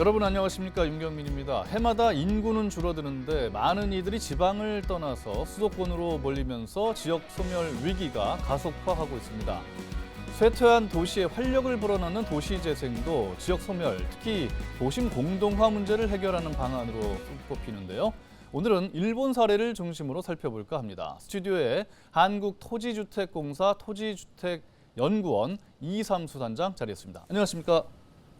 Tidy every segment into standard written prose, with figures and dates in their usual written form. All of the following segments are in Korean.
여러분 안녕하십니까, 윤경민입니다. 해마다 인구는 줄어드는데 많은 이들이 지방을 떠나서 수도권으로 몰리면서 지역 소멸 위기가 가속화하고 있습니다. 쇠퇴한 도시의 활력을 불어넣는 도시재생도 지역 소멸, 특히 도심 공동화 문제를 해결하는 방안으로 손꼽히는데요. 오늘은 일본 사례를 중심으로 살펴볼까 합니다. 스튜디오에 한국토지주택공사 토지주택연구원 이삼수 단장 자리했습니다. 안녕하십니까?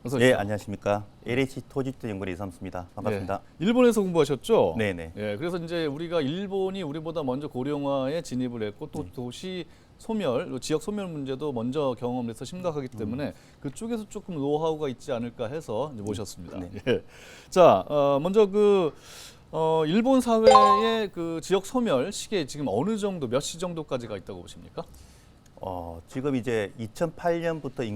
어서 오십시오. 네, 안녕하십니까. LH 토지주택연구원 이삼수입니다. 반갑습니다. 네, 일본에서 공부하셨죠? 네네. 예, 그래서 이제 우리가 일본이 우리보다 먼저 고령화에 진입을 했고 또 도시 소멸, 지역 소멸 문제도 먼저 경험해서 심각하기 때문에 그쪽에서 조금 노하우가 있지 않을까 해서 이제 모셨습니다. 네. 예. 자, 먼저 일본 사회의 그 지역 소멸 시기에 지금 어느 정도, 몇 시 정도까지가 있다고 보십니까? 지금 이제 2008년부터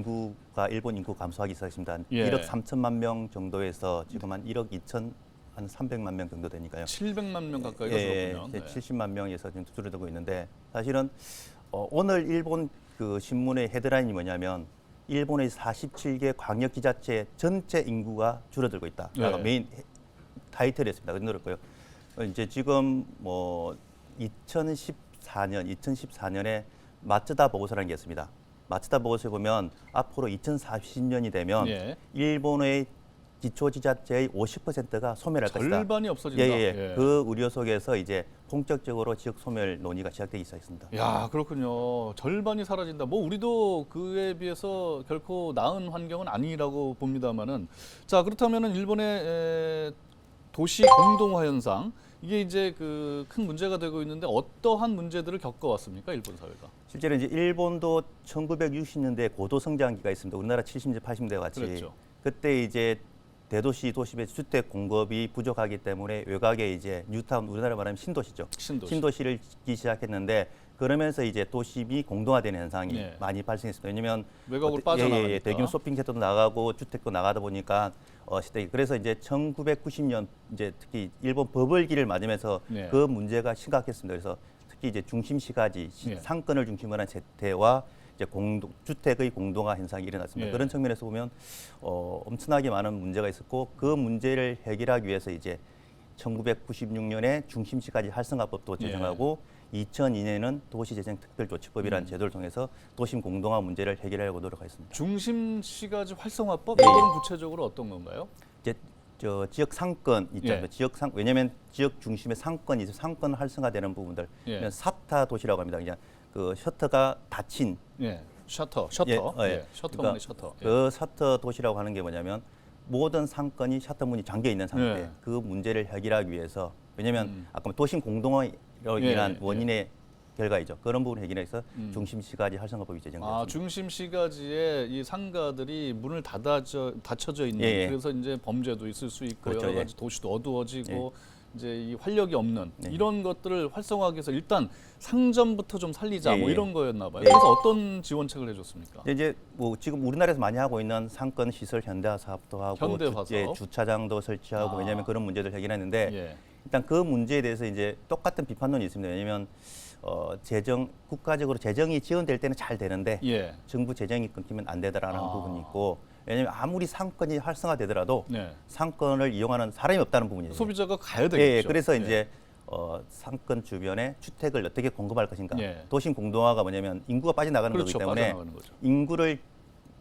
일본 인구 감소하기 시작했습니다. 예. 1억 3천만 명 정도에서 지금 한 1억 2천 한 300만 명 정도 되니까요. 700만 명 가까이가 예, 줄었군요. 이제 70만 명에서 지금 줄어들고 있는데 사실은 오늘 일본 그 신문의 헤드라인이 뭐냐면 일본의 47개 광역지자체 전체 인구가 줄어들고 있다. 라고 네. 메인 타이틀이었습니다. 그렇고요. 이제 지금 2014년에 마츠다 보고서라는 게 있습니다. 마츠다 보고서에 보면 앞으로 2040년이 되면 예. 일본의 기초지자체의 50%가 소멸할 것이다. 절반이 없어진다. 예. 그 우려 속에서 이제 본격적으로 지역 소멸 논의가 시작되기 시작했습니다. 야, 그렇군요. 절반이 사라진다. 뭐 우리도 그에 비해서 결코 나은 환경은 아니라고 봅니다만은, 자, 그렇다면은 일본의 도시 공동화 현상, 이게 이제 그 큰 문제가 되고 있는데 어떠한 문제들을 겪어왔습니까, 일본 사회가? 실제로 이제 일본도 1960년대 고도 성장기가 있습니다. 우리나라 70년대, 80년대 같이. 그렇죠. 그때 이제 대도시 도시의 주택 공급이 부족하기 때문에 외곽에 이제 뉴타운, 우리나라 말하면 신도시죠. 신도시를 짓기 시작했는데 그러면서 이제 도심이 공동화되는 현상이 네. 많이 발생했습니다. 왜냐하면 외곽으로 빠져나가니까. 대규모 쇼핑센터도 나가고 주택도 나가다 보니까 그래서 이제 1990년 이제 특히 일본 버블기를 맞으면서 네. 그 문제가 심각했습니다. 그래서 특히 이제 중심시가지 네. 상권을 중심으로 한 재테와 이제 주택의 공동화 현상이 일어났습니다. 예. 그런 측면에서 보면 엄청나게 많은 문제가 있었고 그 문제를 해결하기 위해서 이제 1996년에 중심시가지 활성화법도 제정하고 2002년에는 도시재생특별조치법이라는 제도를 통해서 도심 공동화 문제를 해결하려고 노력했습니다. 중심시가지 활성화법, 이거는 구체적으로 어떤 건가요? 이제 지역 상권 있죠. 예. 왜냐하면 지역 중심의 상권이 상권 활성화되는 부분들, 예. 사타 도시라고 합니다. 그냥 그 셔터가 닫힌 예, 셔터. 셔터문의 그러니까 셔터. 예. 그 셔터 도시라고 하는 게 뭐냐면 모든 상권이 셔터 문이 잠겨 있는 상태. 네. 그 문제를 해결하기 위해서 왜냐하면 아까 도심 공동화로 인한 예. 원인의 결과이죠. 그런 부분을 해결해서 중심시가지 활성화법이 제정됐습니다. 중심시가지에 이 상가들이 문을 닫혀져 있는, 예. 그래서 이제 범죄도 있을 수 있고 그렇죠. 여러 가지 도시도 어두워지고 이제 이 활력이 없는 이런 것들을 활성화하기 위해서 일단 상점부터 좀 살리자 뭐 예. 이런 거였나 봐요. 예. 그래서 어떤 지원책을 해줬습니까? 이제 지금 우리나라에서 많이 하고 있는 상권 시설 현대화 사업도 하고 현대화 사업? 주차장도 설치하고 왜냐하면 그런 문제들 해결했는데 예. 일단 그 문제에 대해서 이제 똑같은 비판론이 있습니다. 왜냐하면 국가적으로 재정이 지원될 때는 잘 되는데 예. 정부 재정이 끊기면 안 되더라는 부분이 있고 왜냐하면 아무리 상권이 활성화되더라도 네. 상권을 이용하는 사람이 없다는 부분이죠. 소비자가 가야 되겠죠. 예, 그래서 예. 이제 상권 주변에 주택을 어떻게 공급할 것인가. 예. 도심 공동화가 뭐냐면 인구가 빠져나가는 그렇죠. 거기 때문에 빠져나가는 거죠. 인구를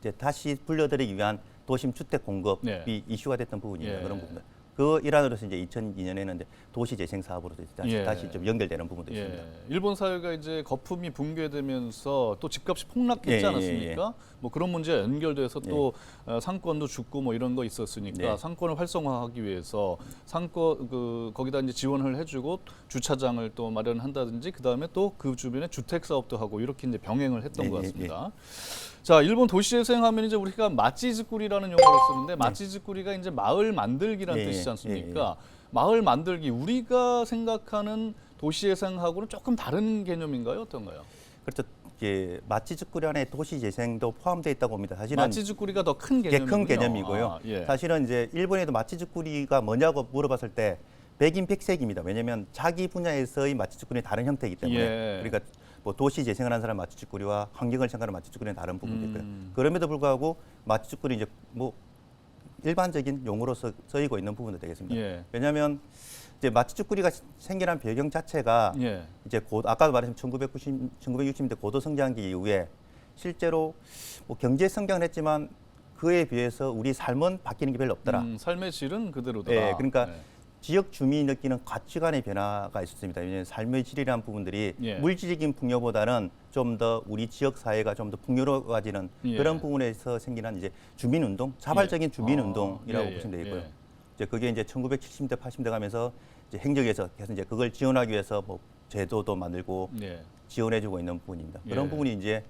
이제 다시 불러들이기 위한 도심 주택 공급이 네. 이슈가 됐던 부분이에요. 예. 그런 부분들. 그 일환으로서 이제 2002년에는 이제 도시 재생 사업으로 예. 다시 좀 연결되는 부분도 예. 있습니다. 일본 사회가 이제 거품이 붕괴되면서 또 집값이 폭락했지 예, 예, 않았습니까? 뭐 그런 문제가 연결돼서 또 상권도 죽고 뭐 이런 거 있었으니까 네. 상권을 활성화하기 위해서 거기다 이제 지원을 해주고 주차장을 또 마련한다든지 그 다음에 또 그 주변에 주택 사업도 하고 이렇게 이제 병행을 했던 것 같습니다. 자, 일본 도시재생하면 이제 우리가 마치즈꾸리라는 용어를 쓰는데 마치즈꾸리가 이제 마을 만들기라는 예, 뜻이지 예, 않습니까? 마을 만들기, 우리가 생각하는 도시재생하고는 조금 다른 개념인가요? 어떤가요? 그렇죠. 이게 마치즈쿠리 안에 도시 재생도 포함되어 있다고 봅니다. 사실은 마치즈꾸리가 더 큰 개념이군요. 큰 개념이고요. 아, 예. 사실은 이제 일본에도 마치즈쿠리가 뭐냐고 물어봤을 때 백인백색입니다. 왜냐하면 자기 분야에서의 마치즈쿠리는 다른 형태이기 때문에 예. 그러니까 뭐 도시 재생을 하는 사람 마치즈쿠리와 환경을 생각하는 마치즈쿠리는 다른 부분이 있고요. 그럼에도 불구하고 마치즈쿠리 이제 뭐 일반적인 용어로서 쓰이고 있는 부분도 되겠습니다. 예. 왜냐하면 이제 마취쭈꾸리가 생겨난 배경 자체가 예. 이제 아까도 말했지만 1960년대 고도 성장기 이후에 실제로 뭐 경제 성장을 했지만 그에 비해서 우리 삶은 바뀌는 게 별로 없더라. 삶의 질은 그대로더라. 예, 그러니까 예. 지역 주민이 느끼는 가치관의 변화가 있었습니다. 왜냐하면 삶의 질이라는 부분들이 예. 물질적인 풍요보다는 좀 더 우리 지역 사회가 좀 더 풍요로워지는 예. 그런 부분에서 생기는 이제 주민운동, 자발적인 예. 주민운동이라고 예, 예, 보시면 되겠고요. 예. 이제 그게 이제 1970대, 80대 가면서 이제 행정에서 계속 이제 그걸 지원하기 위해서 뭐 제도도 만들고 예. 지원해주고 있는 부분입니다. 예. 그런 부분이 이제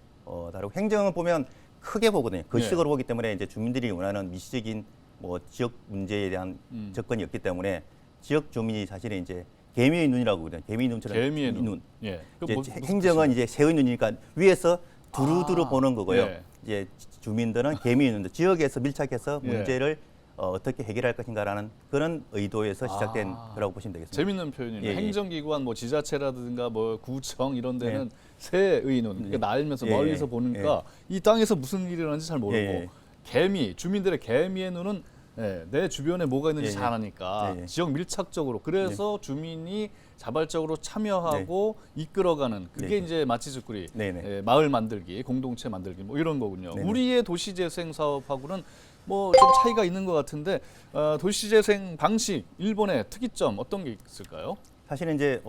다르고 행정은 보면 크게 보거든요. 그 예. 시각으로 보기 때문에 이제 주민들이 원하는 미시적인 뭐 지역 문제에 대한 접근이 없기 때문에 지역 주민이 사실은 이제 개미의 눈이라고 그러거든요. 개미의 눈처럼 개미의 이 눈. 예. 이제 무슨 행정은 이제 새의 눈이니까 위에서 두루두루 보는 거고요. 예. 이제 주민들은 개미의 눈, 지역에서 밀착해서 예. 문제를 어떻게 해결할 것인가라는 그런 의도에서 시작된 거라고 보시면 되겠습니다. 재밌는 표현이네요. 예, 예. 행정기관, 뭐 지자체라든가 뭐 구청 이런 데는 새의 눈, 그러니까 날면서 예, 멀리서 예. 보니까 이 땅에서 무슨 일이 일어나는지 잘 모르고 예, 예. 개미, 주민들의 개미의 눈은 내 주변에 뭐가 있는지 예, 예. 잘 아니까 예, 예. 지역 밀착적으로 그래서 주민이 자발적으로 참여하고 이끌어가는 그게 네. 이제 마취쭈꾸리 네, 네. 마을 만들기, 공동체 만들기 뭐 이런 거군요. 네, 네. 우리의 도시재생 사업하고는 뭐 좀 차이가 있는 것 같은데 도시재생 방식 일본의 특이점 어떤 게 있을까요? 사실은 이제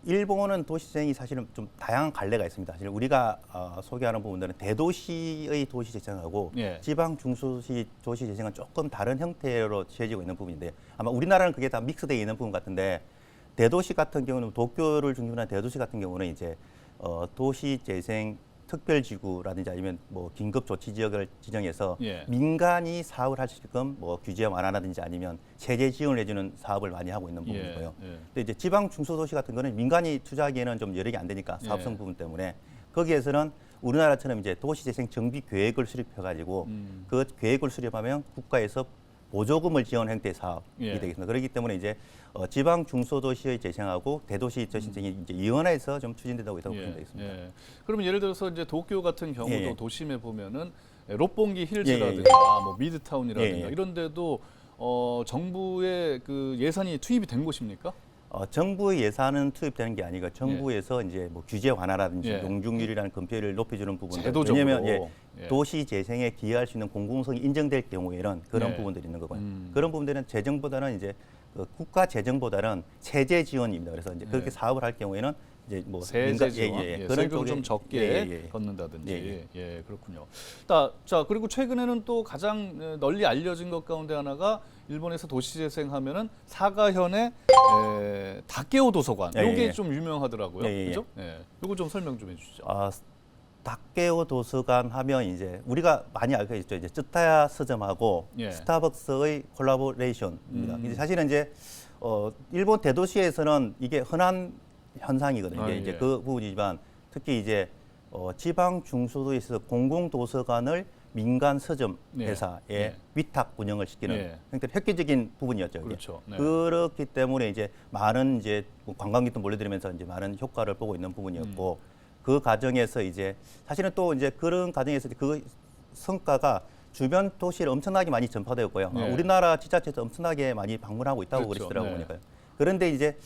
일본은 도시재생이 사실은 좀 다양한 갈래가 있습니다. 사실 우리가 소개하는 부분들은 대도시의 도시재생하고 예. 지방 중소도시 도시재생은 조금 다른 형태로 취해지고 있는 부분인데 아마 우리나라는 그게 다 믹스되어 있는 부분 같은데 대도시 같은 경우는 도쿄를 중심으로 한 대도시 같은 경우는 이제 도시재생 특별지구라든지 아니면 뭐 긴급 조치 지역을 지정해서 예. 민간이 사업을 할 수 있게끔 뭐 규제 완화라든지 아니면 세제 지원을 해주는 사업을 많이 하고 있는 부분이고요. 예. 근데 이제 지방 중소도시 같은 거는 민간이 투자하기에는 좀 여력이 안 되니까 사업성 예. 부분 때문에 거기에서는 우리나라처럼 이제 도시재생 정비 계획을 수립해가지고 그 계획을 수립하면 국가에서 보조금을 지원 형태의 사업이 예. 되겠습니다. 그렇기 때문에 이제 지방 중소도시의 재생하고 대도시 재생이 이제 이원화해서 좀 추진된다고 있다고 보시면 되겠습니다. 예. 그러면 예를 들어서 이제 도쿄 같은 경우도 예, 예. 도심에 보면은 롯본기 힐즈라든가 예, 예. 뭐 미드타운이라든가 예, 예. 이런 데도 정부의 그 예산이 투입이 된 곳입니까? 정부의 예산은 투입되는 게 아니고 정부에서 이제 뭐 규제 완화라든지 예. 농중률이라는 금표를 높여주는 부분들. 제도적으로. 왜냐하면 예. 도시 재생에 기여할 수 있는 공공성이 인정될 경우에는 그런 예. 부분들이 있는 거고요. 음. 그런 부분들은 재정보다는 이제 그 국가 재정보다는 세제 지원입니다. 그래서 이제 그렇게 예. 사업을 할 경우에는 이제 뭐 세제 지원, 그런 세금 쪽에 좀 적게 예. 걷는다든지, 예, 그렇군요. 자 그리고 최근에는 또 가장 널리 알려진 것 가운데 하나가 일본에서 도시재생하면은 사가현의 다케오 도서관, 예, 이게 예. 좀 유명하더라고요, 예, 예. 그죠? 이거 좀 설명 좀 해주시죠. 다케오 도서관 하면 이제 우리가 많이 알고 있죠. 이제 쯔타야 서점하고 예. 스타벅스의 콜라보레이션입니다. 이제 사실은 이제 일본 대도시에서는 이게 흔한 현상이거든요. 이제 예. 그 부분이지만 특히 이제 지방 중소도에서 공공 도서관을 민간 서점 예. 회사에 예. 위탁 운영을 시키는 예. 그러니까 획기적인 부분이었죠. 이게. 그렇죠. 네. 그렇기 때문에 이제 많은 이제 뭐 관광객도 몰려들면서 이제 많은 효과를 보고 있는 부분이었고 그 과정에서 이제 사실은 또 이제 그런 과정에서 그 성과가 주변 도시에 엄청나게 많이 전파되었고요. 네. 우리나라 지자체도 엄청나게 많이 방문하고 있다고 그렇죠. 그러시더라고요. 네. 보니까요. 그런데 이제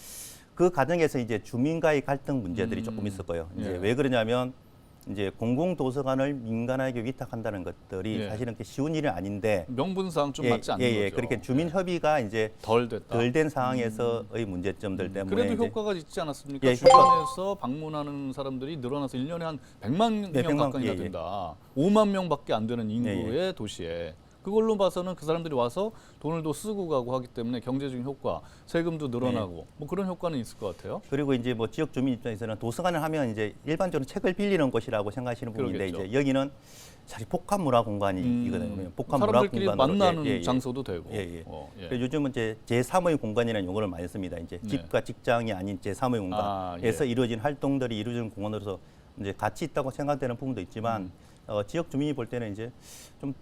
그 과정에서 이제 주민과의 갈등 문제들이 조금 있을 거예요. 이제 예. 왜 그러냐면 이제 공공 도서관을 민간에게 위탁한다는 것들이 예. 사실은 쉬운 일은 아닌데 명분상 좀 맞지 않는 거죠. 그렇게 주민 협의가 이제 덜 됐다. 덜 된 상황에서의 문제점들 때문에 그래도 이제 효과가 있지 않았습니까? 예, 주변에서 방문하는 사람들이 늘어나서 1년에 한 100만 네, 명 100만, 가까이나 예, 예. 된다. 5만 명밖에 안 되는 인구의 도시에. 그걸로 봐서는 그 사람들이 와서 돈을 더 쓰고 가고 하기 때문에 경제적인 효과, 세금도 늘어나고 뭐 그런 효과는 있을 것 같아요. 그리고 이제 뭐 지역 주민 입장에서는 도서관을 하면 이제 일반적으로 책을 빌리는 곳이라고 생각하시는 부분인데 그러겠죠. 이제 여기는 사실 복합 문화 공간이거든요. 복합 문화 사람들끼리 공간으로 만나는 장소도 되고. 예. 예. 그래서 요즘은 이제 제3의 공간이라는 용어를 많이 씁니다. 이제 네. 집과 직장이 아닌 제3의 공간에서 예. 이루어진 활동들이 이루어지는 공간으로서 이제 가치 있다고 생각되는 부분도 있지만 지역 주민이 볼 때는 이제 좀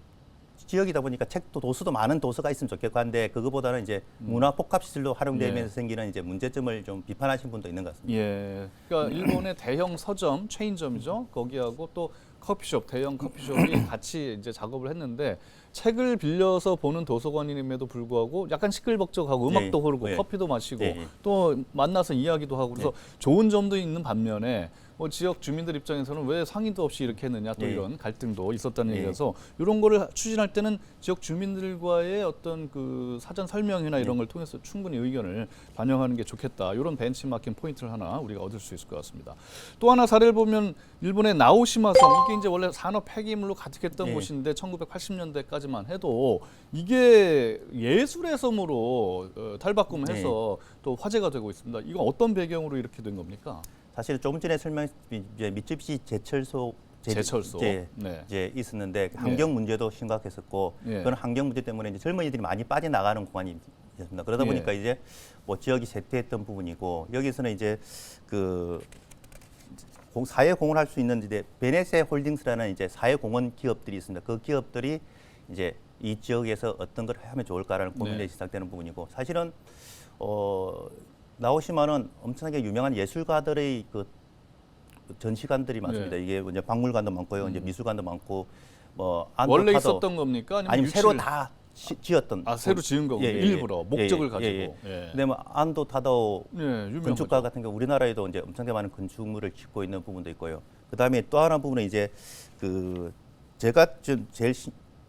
지역이다 보니까 책도 도서도 많은 도서가 있으면 좋겠고 한데 그거보다는 이제 문화 복합 시설로 활용되면서 예. 생기는 이제 문제점을 좀 비판하신 분도 있는 것 같습니다. 예. 그러니까 일본의 대형 서점, 체인점이죠. 거기하고 또 커피숍, 대형 커피숍이 같이 이제 작업을 했는데 책을 빌려서 보는 도서관임에도 불구하고 약간 시끌벅적하고 음악도 흐르고 커피도 마시고 또 만나서 이야기도 하고 그래서 좋은 점도 있는 반면에 뭐 지역 주민들 입장에서는 왜 상의도 없이 이렇게 했느냐 또 이런 갈등도 있었다는 얘기라서 이런 거를 추진할 때는 지역 주민들과의 어떤 그 사전 설명이나 이런 걸 통해서 충분히 의견을 반영하는 게 좋겠다. 이런 벤치마킹 포인트를 하나 우리가 얻을 수 있을 것 같습니다. 또 하나 사례를 보면 일본의 나오시마 섬 이게 이제 원래 산업 폐기물로 가득했던 곳인데 1980년대까지만 해도 이게 예술의 섬으로 탈바꿈해서 또 화제가 되고 있습니다. 이건 어떤 배경으로 이렇게 된 겁니까? 사실 조금 전에 이제 미쯔비시 제철소 이제 있었는데 환경 문제도 심각했었고 그런 환경 문제 때문에 이제 젊은이들이 많이 빠져나가는 공간이 있습니다. 그러다 보니까 이제 뭐 지역이 쇠퇴했던 부분이고 여기서는 이제 그 사회 공헌을 할 수 있는 이제 베네세 홀딩스라는 이제 사회 공헌 기업들이 있습니다. 그 기업들이 이제 이 지역에서 어떤 걸 하면 좋을까라는 고민이 시작되는 부분이고 사실은 나오시마는 엄청나게 유명한 예술가들의 그 전시관들이 많습니다. 이게 이제 박물관도 많고요, 이제 미술관도 많고 뭐 원래 있었던 겁니까? 아니면 새로 다 지었던 새로 지은 거군요. 일부러 목적을 가지고. 근데 뭐 안도 타다오 건축가 같은 경우 우리나라에도 이제 엄청나게 많은 건축물을 짓고 있는 부분도 있고요. 그다음에 또 하나 부분은 이제 그 제가 좀 제일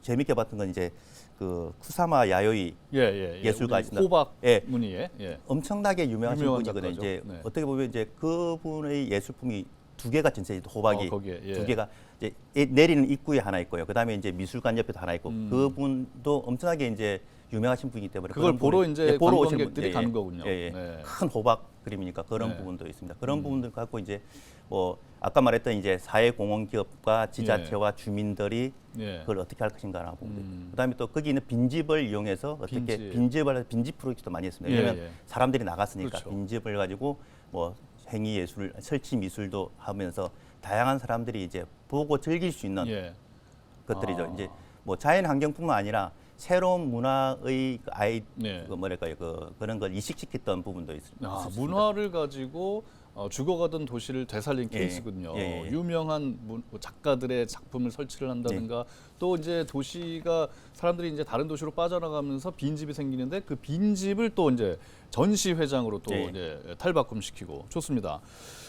재밌게 봤던 건 이제 그 쿠사마 야요이 예술가 있습니다. 호박 무늬에 엄청나게 유명하신 분이거든요. 이제 어떻게 보면 이제 그분의 예술품이 두 개가 진짜 호박이 두 개가 이제 내리는 입구에 하나 있고요. 그다음에 이제 미술관 옆에도 하나 있고 그분도 엄청나게 이제 유명하신 분이기 때문에 그걸 보러 이제 관광객들이 가는 거군요. 큰 호박 그림이니까 그런 부분도 있습니다. 그런 부분들 갖고 이제 뭐 아까 말했던 이제 사회공헌기업과 지자체와 주민들이 그걸 어떻게 할 것인가라는 부분. 그다음에 또 거기 있는 빈집을 이용해서 어떻게 빈집 프로젝트도 많이 했습니다. 왜냐하면 사람들이 나갔으니까 빈집을 가지고 뭐 행위 예술, 설치 미술도 하면서 다양한 사람들이 이제 보고 즐길 수 있는 것들이죠. 이제 뭐 자연 환경뿐만 아니라 새로운 문화의 그 뭐랄까요, 그런 걸 이식시켰던 부분도 있습니다. 문화를 가지고 죽어가던 도시를 되살린 케이스군요. 유명한 작가들의 작품을 설치를 한다든가 또 이제 도시가 사람들이 이제 다른 도시로 빠져나가면서 빈집이 생기는데 그 빈집을 또 이제 전시회장으로 또 이제 탈바꿈시키고 좋습니다.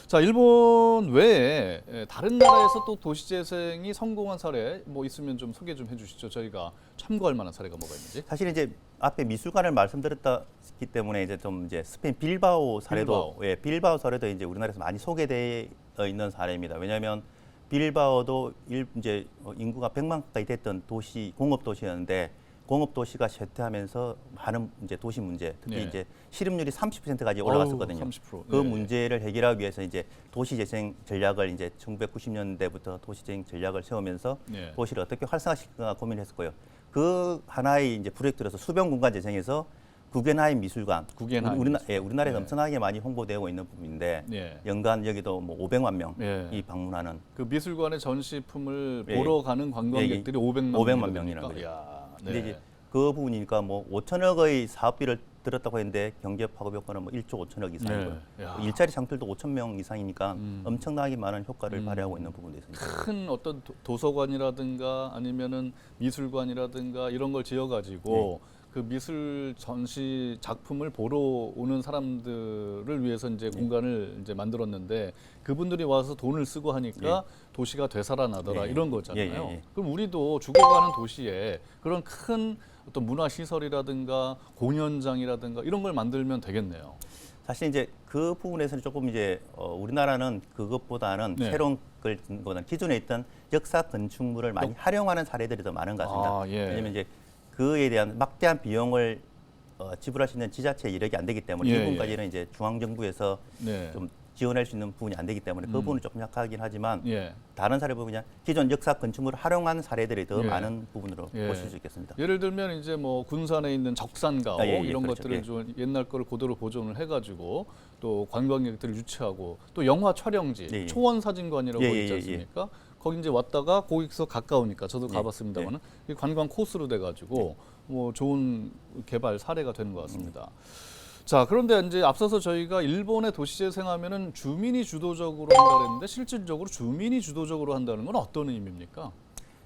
자, 일본 외에 다른 나라에서 또 도시재생이 성공한 사례 뭐 있으면 좀 소개 좀 해주시죠. 저희가 참고할 만한 사례가 뭐가 있는지. 사실 이제 앞에 미술관을 말씀드렸기 때문에 이제 좀 이제 스페인 빌바오 사례도 빌바오 사례도 이제 우리나라에서 많이 소개되어 있는 사례입니다. 왜냐하면 빌바오도 이제 인구가 100만 가까이 됐던 도시 공업 도시였는데 공업 도시가 쇠퇴하면서 많은 이제 도시 문제, 특히 이제 실업률이 30%까지 올라갔었거든요. 30%. 그 문제를 해결하기 위해서 이제 도시재생 전략을 이제 1990년대부터 도시재생 전략을 세우면서 도시를 어떻게 활성화시킬까 고민을 했었고요. 그 하나의 이제 프로젝트로서 수변 공간 재생에서 구겐하임 미술관, 우리나라에서 엄청나게 많이 홍보되고 있는 부분인데 연간 여기도 뭐 500만 명이 방문하는 그 미술관의 전시품을 보러 가는 관광객들이 500만 명이라는 거예요. 근데 이제 그 부분이니까 뭐 5천억의 사업비를 들었다고 했는데 경제 파급 효과는 뭐 1조 5천억 이상이고요. 일자리 창출도 5천 명 이상이니까 엄청나게 많은 효과를 발휘하고 있는 부분도 있습니다. 큰 어떤 도서관이라든가 아니면은 미술관이라든가 이런 걸 지어가지고 그 미술 전시 작품을 보러 오는 사람들을 위해서 이제 공간을 이제 만들었는데 그분들이 와서 돈을 쓰고 하니까 도시가 되살아나더라 이런 거잖아요. 그럼 우리도 죽어가는 도시에 그런 큰 어떤 문화 시설이라든가 공연장이라든가 이런 걸 만들면 되겠네요. 사실 이제 그 부분에서는 조금 이제 우리나라는 그것보다는 새로운 걸보다 기존에 있던 역사 건축물을 많이 활용하는 사례들이 더 많은 것 같습니다. 왜냐하면 이제 그에 대한 막대한 비용을 지불할 수 있는 지자체 이력이 안 되기 때문에 이 부분까지는 이제 중앙정부에서 좀 지원할 수 있는 부분이 안 되기 때문에 그 부분은 조금 약하긴 하지만 다른 사례 보면 그냥 기존 역사 건축물을 활용한 사례들이 더 많은 부분으로 보실 수 있겠습니다. 예를 들면 이제 뭐 군산에 있는 적산가옥 이런 것들을 좀 옛날 거를 그대로 보존을 해가지고 또 관광객들을 유치하고 또 영화 촬영지 초원사진관이라고 있지 않습니까? 거기 이제 왔다가 거기서 가까우니까 저도 가봤습니다만은 관광 코스로 돼가지고 뭐 좋은 개발 사례가 되는 것 같습니다. 자, 그런데 이제 앞서서 저희가 일본의 도시재생하면은 주민이 주도적으로 한다 그랬는데 실질적으로 주민이 주도적으로 한다는 건 어떤 의미입니까?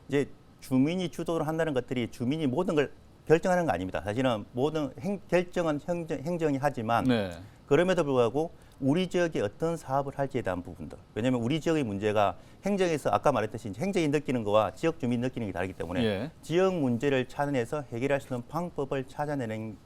이제 주민이 주도를 한다는 것들이 주민이 모든 걸 결정하는 거 아닙니다. 사실은 모든 결정은 행정이 하지만 네. 그럼에도 불구하고 우리 지역에 어떤 사업을 할지에 대한 부분들. 왜냐하면 우리 지역의 문제가 행정에서 아까 말했듯이 이제 행정이 느끼는 거와 지역 주민이 느끼는 게 다르기 때문에 예. 지역 문제를 찾아내서 해결할 수 있는 방법을 찾아내는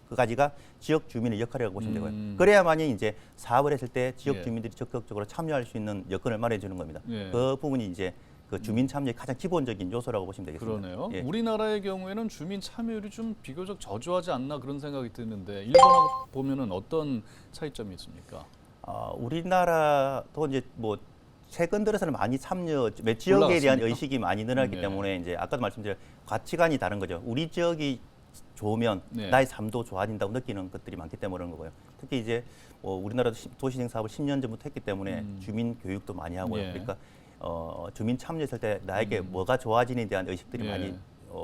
그까지가 지역 주민의 역할이라고 보시면 되고요. 그래야만이 이제 사업을 했을 때 지역 예. 주민들이 적극적으로 참여할 수 있는 여건을 마련해 주는 겁니다. 예. 그 부분이 이제 그 주민 참여의 가장 기본적인 요소라고 보시면 되겠습니다. 그러네요. 예. 우리나라의 경우에는 주민 참여율이 좀 비교적 저조하지 않나 그런 생각이 드는데 일본하고 보면은 어떤 차이점이 있습니까? 우리나라도 이제 뭐 최근 들어서는 많이 참여, 지역에 대한 올라갔습니까? 의식이 많이 늘어났기 네. 때문에 이제 아까도 말씀드린 가치관이 다른 거죠. 우리 지역이 좋으면 네. 나의 삶도 좋아진다고 느끼는 것들이 많기 때문에 그런 거고요. 특히 이제 우리나라도 도시재생 사업을 10년 전부터 했기 때문에 주민 교육도 많이 하고요. 예. 그러니까 주민 참여했을 때 나에게 뭐가 좋아지는에 대한 의식들이 예. 많이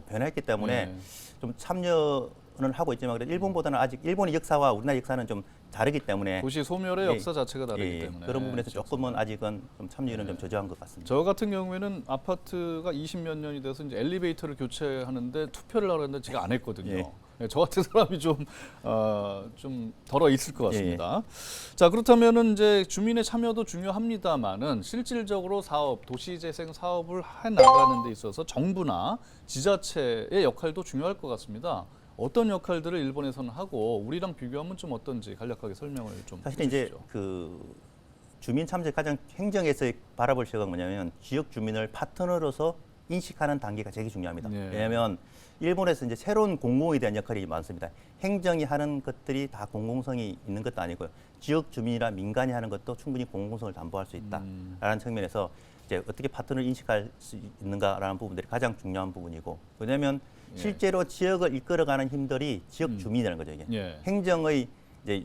변했기 때문에 예. 좀 참여는 하고 있지만 그래도 일본보다는 아직 일본의 역사와 우리나라 역사는 좀 다르기 때문에 도시 소멸의 예. 역사 자체가 다르기 때문에 그런 부분에서 지역 조금은 소멸. 아직은 좀 참여율은 좀 저조한 것 같습니다. 저 같은 경우에는 아파트가 20몇 년이 돼서 이제 엘리베이터를 교체하는데 투표를 하려 했는데 제가 안 했거든요. 예. 네, 저 같은 사람이 좀 덜어 있을 것 같습니다. 자, 그렇다면은 이제 주민의 참여도 중요합니다만은 실질적으로 사업, 도시재생 사업을 해 나가는 데 있어서 정부나 지자체의 역할도 중요할 것 같습니다. 어떤 역할들을 일본에서는 하고 우리랑 비교하면 좀 어떤지 간략하게 설명을 좀 사실 해주시죠. 이제 그 주민 참여 가장 행정에서 바라볼 시각은 뭐냐면 지역 주민을 파트너로서 인식하는 단계가 되게 중요합니다. 네. 왜냐하면 일본에서 이제 새로운 공공에 대한 역할이 많습니다. 행정이 하는 것들이 다 공공성이 있는 것도 아니고요. 지역 주민이나 민간이 하는 것도 충분히 공공성을 담보할 수 있다라는 측면에서 이제 어떻게 파트너를 인식할 수 있는가라는 부분들이 가장 중요한 부분이고, 왜냐하면 예. 실제로 지역을 이끌어가는 힘들이 지역 주민이라는 거죠. 이게 예. 행정의 이제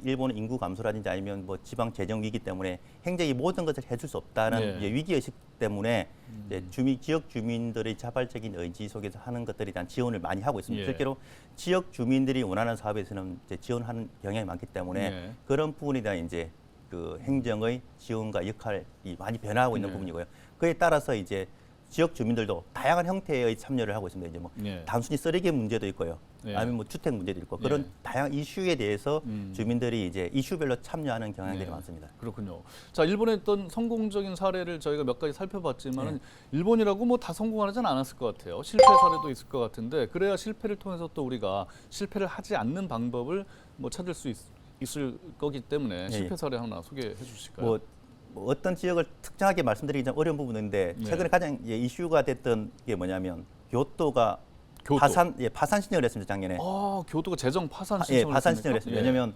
일본은 인구 감소라든지 아니면 뭐 지방 재정 위기 때문에 행정이 모든 것을 해줄 수 없다는 네. 이제 위기 의식 때문에 이제 지역 주민들의 자발적인 의지 속에서 하는 것들에 대한 지원을 많이 하고 있습니다. 예. 실제로 지역 주민들이 원하는 사업에서는 이제 지원하는 경향이 많기 때문에 네. 그런 부분에 대한 이제 그 행정의 지원과 역할이 많이 변화하고 있는 네. 부분이고요. 그에 따라서 이제 지역 주민들도 다양한 형태의 참여를 하고 있습니다. 이제 뭐 네. 단순히 쓰레기 문제도 있고요. 네. 아니면 뭐 주택 문제도 있고 그런 네. 다양한 이슈에 대해서 주민들이 이제 이슈별로 참여하는 경향들이 네. 많습니다. 그렇군요. 자, 일본의 어떤 성공적인 사례를 저희가 몇 가지 살펴봤지만은 네. 일본이라고 뭐 다 성공하지는 않았을 것 같아요. 실패 사례도 있을 것 같은데 그래야 실패를 통해서 또 우리가 실패를 하지 않는 방법을 뭐 찾을 수 있을 거기 때문에 실패 사례 하나 소개해 주실까요? 뭐 어떤 지역을 특정하게 말씀드리기 좀 어려운 부분인데 네. 최근에 가장 이슈가 됐던 게 뭐냐면 교토가 교토. 파산 신청을 했습니다. 작년에. 교토가 재정 파산 신청을 파산 신청을 했습니까? 했습니다. 왜냐하면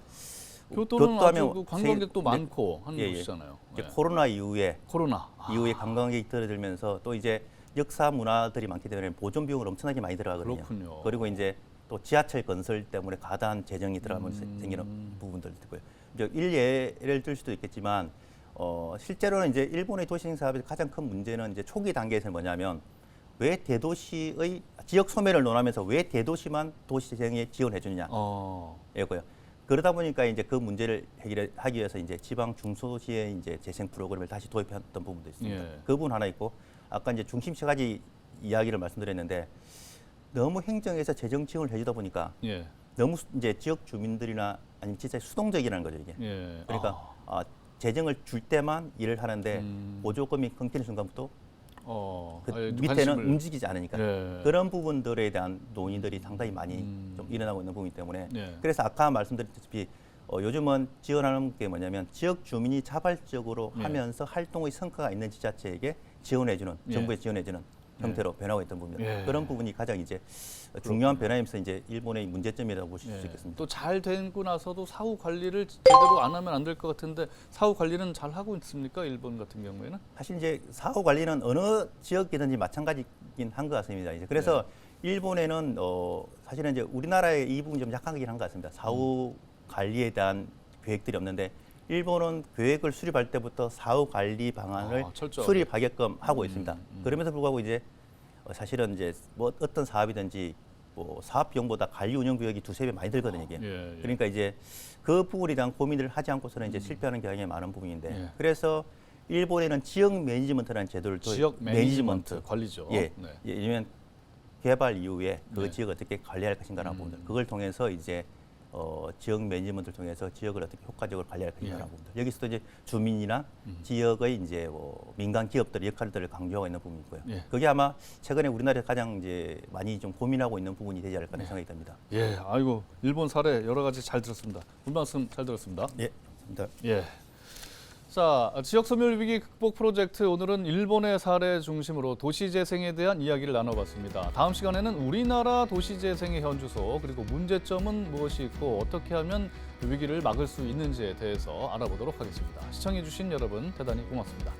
교토는 아주 교토하면 그 관광객도 세- 많고 하는 예, 예. 곳이잖아요. 이제 네. 코로나 이후에 코로나. 관광객이 들어들면서 또 이제 역사 문화들이 많기 때문에 보존 비용을 엄청나게 많이 들어가거든요. 그렇군요. 그리고 이제 또 지하철 건설 때문에 과다한 재정이 들어가면서 생기는 부분들도 있고요. 이제 일례를 들 수도 있겠지만 실제로는 이제 일본의 도시재생 사업의 가장 큰 문제는 이제 초기 단계에서 뭐냐면 왜 대도시의 지역 소멸을 논하면서 왜 대도시만 도시재생에 지원해 주느냐 이거요. 그러다 보니까 이제 그 문제를 해결하기 위해서 이제 지방 중소도시의 이제 재생 프로그램을 다시 도입했던 부분도 있습니다. 예. 그 부분 하나 있고 아까 이제 중심시가지 이야기를 말씀드렸는데 너무 행정에서 재정 지원을 해주다 보니까 예. 너무 이제 지역 주민들이나 아니면 진짜 수동적이라는 거죠 이게. 예. 그러니까 재정을 줄 때만 일을 하는데 보조금이 끊기는 순간부터 밑에는 움직이지 않으니까 예. 그런 부분들에 대한 논의들이 상당히 많이 좀 일어나고 있는 부분이기 때문에 예. 그래서 아까 말씀드렸다시피 요즘은 지원하는 게 뭐냐면 지역 주민이 자발적으로 예. 하면서 활동의 성과가 있는 지자체에게 지원해주는 예. 정부에 지원해주는 형태로 변하고 있던 부분입니다. 예. 그런 부분이 가장 이제 중요한 변화이면서 이제 일본의 문제점이라고 보실 수 있겠습니다. 또 잘 되고 나서도 사후 관리를 제대로 안 하면 안 될 것 같은데 사후 관리는 잘 하고 있습니까? 일본 같은 경우에는? 사실 이제 사후 관리는 어느 지역이든지 마찬가지긴 한 것 같습니다. 이제 그래서 일본에는 사실은 이제 우리나라의 이 부분이 좀 약하긴 한 것 같습니다. 사후 관리에 대한 계획들이 없는데 일본은 계획을 수립할 때부터 사후 관리 방안을 철저하게. 수립하게끔 하고 있습니다. 그럼에도 불구하고 이제 사실은 이제 뭐 어떤 사업이든지 뭐 사업 비용보다 관리 운영 비용이 두세 배 많이 들거든요, 이게. 예. 그러니까 이제 그 부분에 대한 고민을 하지 않고서는 이제 실패하는 경향이 많은 부분인데 예. 그래서 일본에는 지역 매니지먼트라는 제도를 또 지역 매니지먼트 관리죠. 예. 네. 예면 개발 이후에 그 네. 지역을 어떻게 관리할 것인가라는 부분들. 그걸 통해서 이제 지역 매니지먼트를 통해서 지역을 어떻게 효과적으로 관리할 것인가라는 예. 부분들. 여기서도 이제 주민이나 지역의 이제 민간 기업들의 역할들을 강조하고 있는 부분이 있고요. 예. 그게 아마 최근에 우리나라에 가장 이제 많이 좀 고민하고 있는 부분이 되지 않을까 하는 생각이 듭니다. 예, 아이고 일본 사례 여러 가지 잘 들었습니다. 본 말씀 잘 들었습니다. 예, 감사합니다. 예. 자, 지역 소멸 위기 극복 프로젝트 오늘은 일본의 사례 중심으로 도시 재생에 대한 이야기를 나눠봤습니다. 다음 시간에는 우리나라 도시 재생의 현주소 그리고 문제점은 무엇이 있고 어떻게 하면 위기를 막을 수 있는지에 대해서 알아보도록 하겠습니다. 시청해주신 여러분 대단히 고맙습니다.